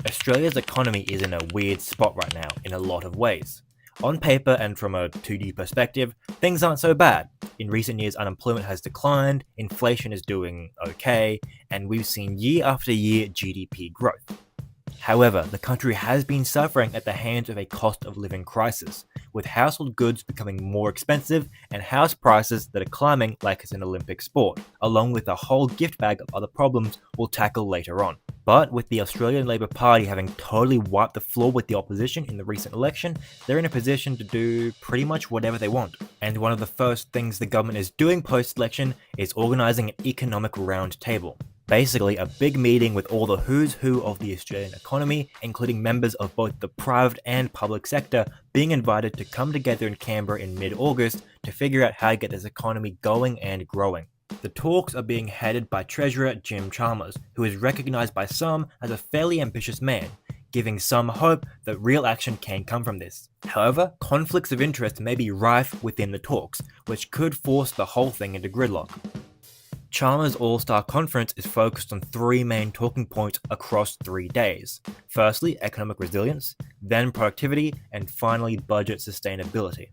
Australia's economy is in a weird spot right now in a lot of ways. On paper and from a 2D perspective, things aren't so bad. In recent years, unemployment has declined, inflation is doing okay, and we've seen year after year GDP growth. However, the country has been suffering at the hands of a cost of living crisis, with household goods becoming more expensive and house prices that are climbing like it's an Olympic sport, along with a whole gift bag of other problems we'll tackle later on. But with the Australian Labor Party having totally wiped the floor with the opposition in the recent election, they're in a position to do pretty much whatever they want. And one of the first things the government is doing post-election is organising an economic roundtable. Basically, a big meeting with all the who's who of the Australian economy, including members of both the private and public sector, being invited to come together in Canberra in mid-August to figure out how to get this economy going and growing. The talks are being headed by Treasurer Jim Chalmers, who is recognised by some as a fairly ambitious man, giving some hope that real action can come from this. However, conflicts of interest may be rife within the talks, which could force the whole thing into gridlock. Chalmers All-Star Conference is focused on three main talking points across 3 days. Firstly, economic resilience, then productivity, and finally budget sustainability.